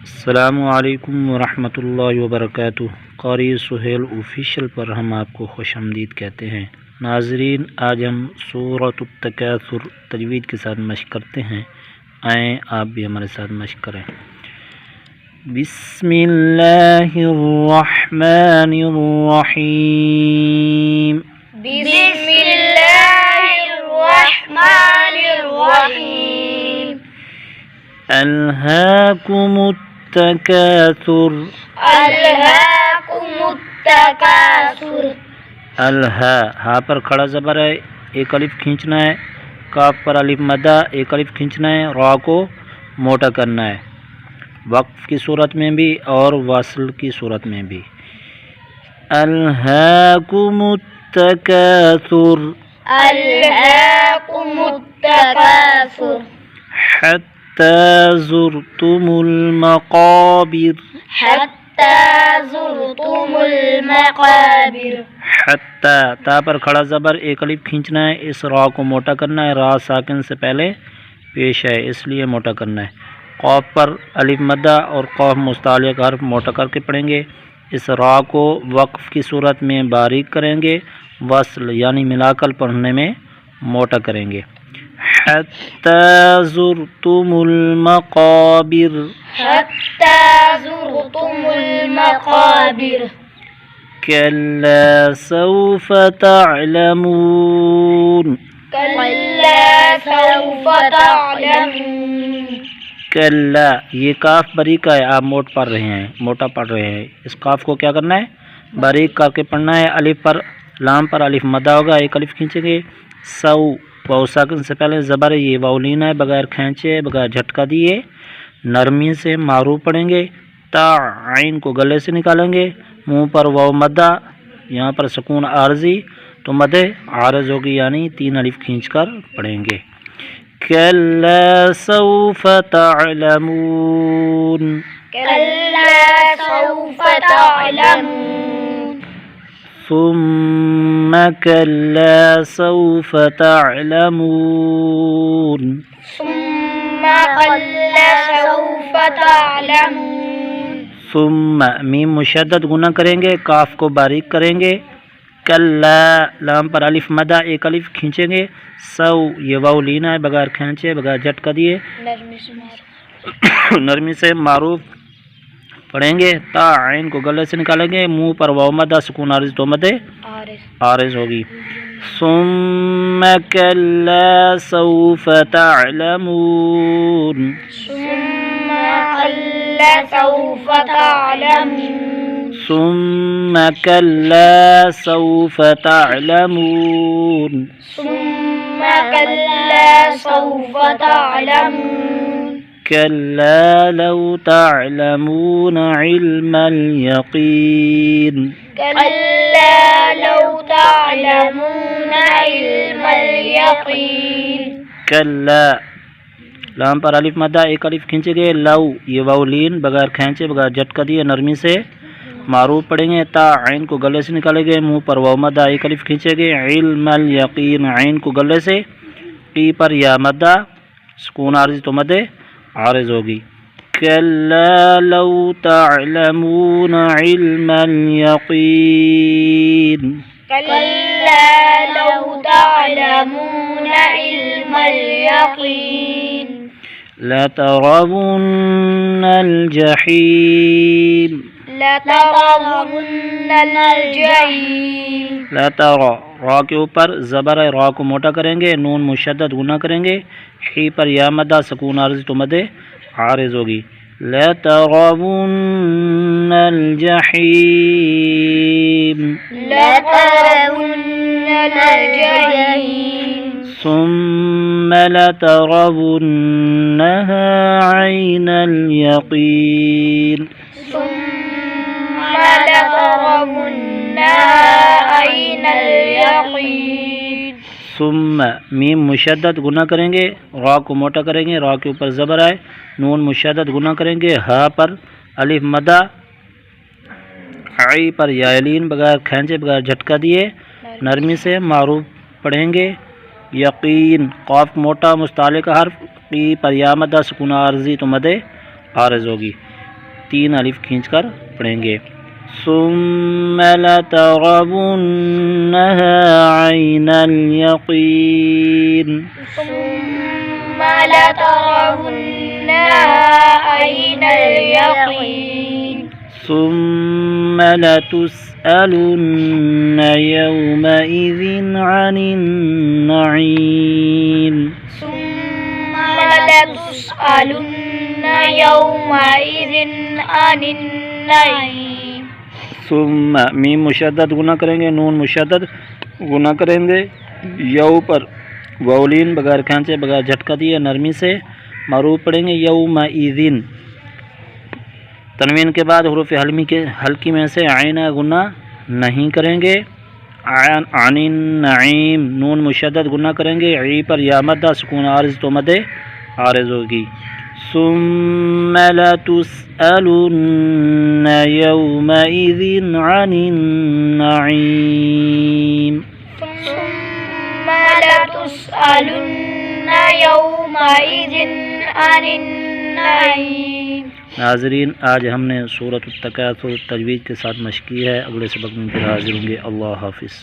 السلام علیکم ورحمۃ اللہ وبرکاتہ۔ قاری سہیل آفیشیل پر ہم آپ کو خوش آمدید کہتے ہیں۔ ناظرین، آج ہم سورۃ التکاثر تجوید کے ساتھ مشق کرتے ہیں۔ آئیں آپ بھی ہمارے ساتھ مشق کریں۔ بسم اللہ الرحمن الرحیم۔ بسم اللہ الرحمن الرحیم۔ الہاکم التکاثر۔ الہاکم التکاثر۔ الہا، ہا پر کھڑا زبر ہے، ایک الف کھینچنا ہے، کاف پر الف مدہ، ایک الف کھینچنا ہے، را کو موٹا کرنا ہے، وقف کی صورت میں بھی اور وصل کی صورت میں بھی۔ الہاکم التکاثر۔ الہاکم التکاثر۔ حتی زرتم المقابر۔ حتی زرتم المقابر۔ حتی، تا پر کھڑا زبر، ایک الف کھینچنا ہے، اس را کو موٹا کرنا ہے، را ساکن سے پہلے پیش ہے اس لیے موٹا کرنا ہے۔ قاف پر الف مدہ اور قاف مستعلیق حرف موٹا کر کے پڑھیں گے۔ اس را کو وقف کی صورت میں باریک کریں گے، وصل یعنی ملا کر پڑھنے میں موٹا کریں گے۔ حتی زرتم المقابر۔ حتی زرتم المقابر۔ کلا سوف تعلمون۔ کلا سوف تعلمون۔ کلا، یہ کاف باریک ہے، آپ موٹا پڑھ رہے ہیں، اس کاف کو کیا کرنا ہے؟ باریک کر کے پڑھنا ہے۔ الف پر لام پر الف مدہ ہوگا، ایک الف کھینچیں گے۔ سو، واو ساکن سے پہلے زبر ہے، یہ واو لینا ہے بغیر کھینچے بغیر جھٹکا دیے، نرمی سے معروف پڑھیں گے۔ تا، عین کو گلے سے نکالیں گے، منہ پر واو مدہ، یہاں پر سکون عارضی تو مدے عارض ہوگی یعنی تین الف کھینچ کر پڑھیں گے۔ کلا سوف تعلمون۔ کلا سوف تعلمون۔ ثم کلا سوف تعلمون۔ ثم کلا سوف تعلمون۔ ثم، میم مشدد گنہ کریں گے، کاف کو باریک کریں گے۔ کلا، لام پر الف مدہ، ایک الف کھینچیں گے۔ سو، یہ واو لینا ہے بغیر کھینچے بغیر جھٹکا دیے، نرمی سے معروف پڑھیں گے۔ تا، عین کو گلے سے نکالیں گے، منہ پر واو مدہ، سکون عارض تو مدے عارض ہوگی۔ ثم کلا سوف تعلمون۔ ثم کلا سوف تعلمون۔ ثم کلا سوف تعلمون۔ ثم کلا سوف تعلمون۔ کلا لو تعلمون علم الیقین۔ کلا لو تعلمون علم الیقین۔ کلا، لام پر الف مدہ، ایک الف کھینچے گے۔ لو، یہ واو لین بغیر کھینچے بغیر جھٹکا دیے نرمی سے معروف پڑھیں گے۔ تا، عین کو گلے سے نکالے گے، منہ پر واو مدہ، ایک الف کھینچے گے۔ علم الیقین، عین کو گلے سے، قی پر یا مدہ، سکون عارض تو مدے عارض ہوگی۔ کلا لو تعلمون علم الیقین۔ کلا لو تعلمون علم الیقین۔ لترون الجحیم۔ لترون الجحیم۔ لترى، را کے اوپر زبر ہے، را کو موٹا کریں گے، نون مشدد گنہ کریں گے، حی پر یا مدہ، سکون عارض تو مدے عارض ہوگی۔ لترون الجحیم۔ لترون الجحیم۔ ثم لترونها عین الیقین۔ ثم لترونها عین الیقین۔ ثم، میم مشدد گنہ کریں گے، را کو موٹا کریں گے، را کے اوپر زبر ہے، نون مشدد گنہ کریں گے، ہا پر الف مدہ، عی پر یالین بغیر کھینچے بغیر جھٹکا دیے نرمی سے معروف پڑھیں گے۔ یقین، قاف موٹا مستعلق حرف، قی پر یا مدہ، سکون عارضی تو مدے عارض ہوگی۔ 3 الف کھینچ کر پڑھیں گے. ثم لترونها عین الیقین. ثم لترونها عين اليقين. ثم لتسألن يومئذ عن النعيم. ثم لتسألن يومئذ عن النعيم. ثم میم مشدد گناہ کریں گے، نون مشدد گناہ کریں گے، یو پر واولین بغیر کھانچے بغیر جھٹکا دیے نرمی سے معروف پڑھیں گے. یومئذ تنوین کے بعد حروف حلقی میں سے عین گناہ نہیں کریں گے. عن النعیم نون مشدد گناہ کریں گے، عی پر یا مدہ سکون عارض تو مد عارض ہوگی. ثم لتسألن يومئذ عن النعیم. ثم لتسألن يومئذ عن النعيم. ناظرین آج ہم نے سورۃ التکاثر تجوید کے ساتھ مشق کی ہے. اگلے سبق میں پھر حاضر ہوں گے. اللہ حافظ.